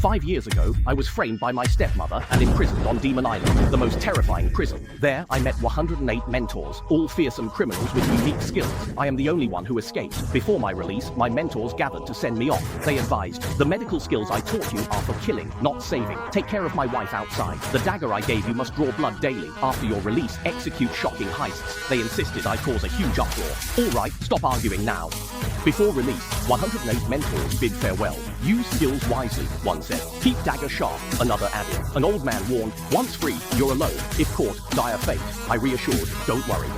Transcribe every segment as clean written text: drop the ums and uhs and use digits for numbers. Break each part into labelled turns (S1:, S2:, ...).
S1: 5 years ago, I was framed by my stepmother and imprisoned on Demon Island, the most terrifying prison. There, I met 108 mentors, all fearsome criminals with unique skills. I am the only one who escaped. Before my release, my mentors gathered to send me off. They advised, the medical skills I taught you are for killing, not saving. Take care of my wife outside. The dagger I gave you must draw blood daily. After your release, execute shocking heists. They insisted I cause a huge uproar. All right, stop arguing now. Before release, 108 mentors bid farewell. Use skills wisely, one said. Keep dagger sharp, another added. An old man warned, once free, you're alone. If caught, dire fate. I reassured, don't worry.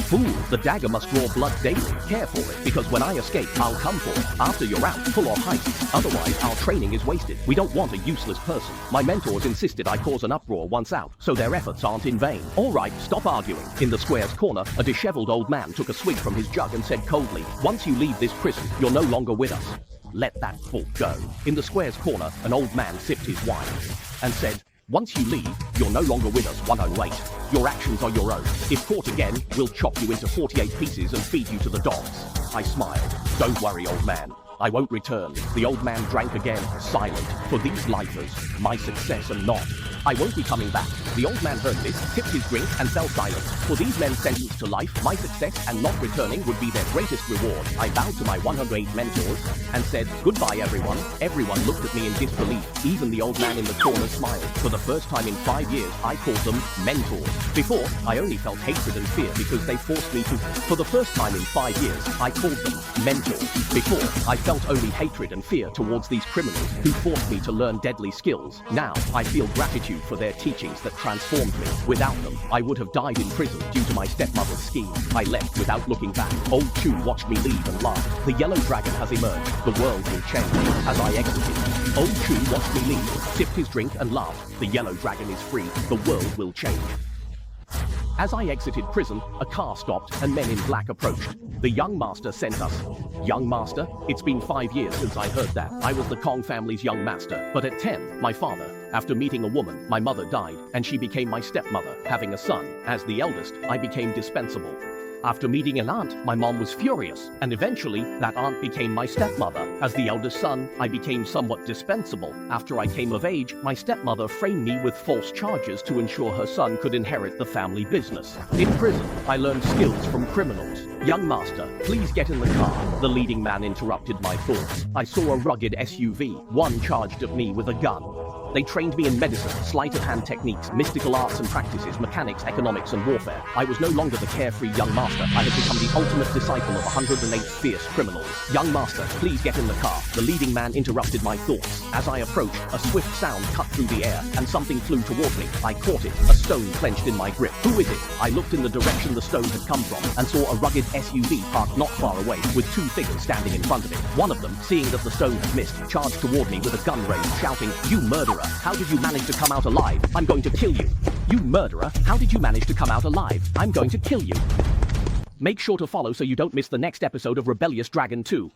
S1: Fool, the dagger must draw blood daily. Care for it, because when I escape, I'll come for it. After you're out, pull off heists. Otherwise, our training is wasted. We don't want a useless person. My mentors insisted I cause an uproar once out, so their efforts aren't in vain. All right, stop arguing. In the square's corner, a disheveled old man took a swig from his jug and said coldly, once you leave this prison, you're no longer with us. Let that thought go. In the square's corner, an old man sipped his wine and said, once you leave, you're no longer with us, 108. Your actions are your own. If caught again, we'll chop you into 48 pieces and feed you to the dogs. I smiled. Don't worry, old man. I won't return. The old man drank again, silent. For these lifers, my success and not. I won't be coming back. The old man heard this, tipped his drink, and fell silent. For these men sentenced to life, my success and not returning would be their greatest reward. I bowed to my 108 mentors and said, goodbye everyone. Everyone looked at me in disbelief. Even the old man in the corner smiled. For the first time in 5 years, I called them mentors. Before, I only felt hatred and fear because they forced me to. For the first time in 5 years, I called them mentors. Before, I felt only hatred and fear towards these criminals who forced me to learn deadly skills. Now, I feel gratitude for their teachings that transformed me. Without them, I would have died in prison due to my stepmother's scheme. I left without looking back. Old Chu watched me leave and laughed. The yellow dragon has emerged. The world will change. As I exited, Old Chu watched me leave, sipped his drink and laughed. The yellow dragon is free. The world will change. As I exited prison, a car stopped and men in black approached. The young master sent us. Young master? It's been 5 years since I heard that. I was the Kong family's young master. But at 10, my father, after meeting a woman, my mother died, and she became my stepmother. Having a son, as the eldest, I became dispensable. After meeting an aunt, my mom was furious, and eventually, that aunt became my stepmother. As the eldest son, I became somewhat dispensable. After I came of age, my stepmother framed me with false charges to ensure her son could inherit the family business. In prison, I learned skills from criminals. Young master, please get in the car. The leading man interrupted my thoughts. I saw a rugged SUV. One charged at me with a gun. They trained me in medicine, sleight of hand techniques, mystical arts and practices, mechanics, economics, and warfare. I was no longer the carefree young master. I had become the ultimate disciple of 108 fierce criminals. Young master, please get in the car. The leading man interrupted my thoughts. As I approached, a swift sound cut through the air, and something flew toward me. I caught it, a stone clenched in my grip. Who is it? I looked in the direction the stone had come from, and saw a rugged SUV parked not far away, with 2 figures standing in front of it. One of them, seeing that the stone had missed, charged toward me with a gun raised, shouting, "You murderer! How did you manage to come out alive? I'm going to kill you." "You murderer! How did you manage to come out alive? I'm going to kill you." Make sure to follow so you don't miss the next episode of Rebellious Dragon 2.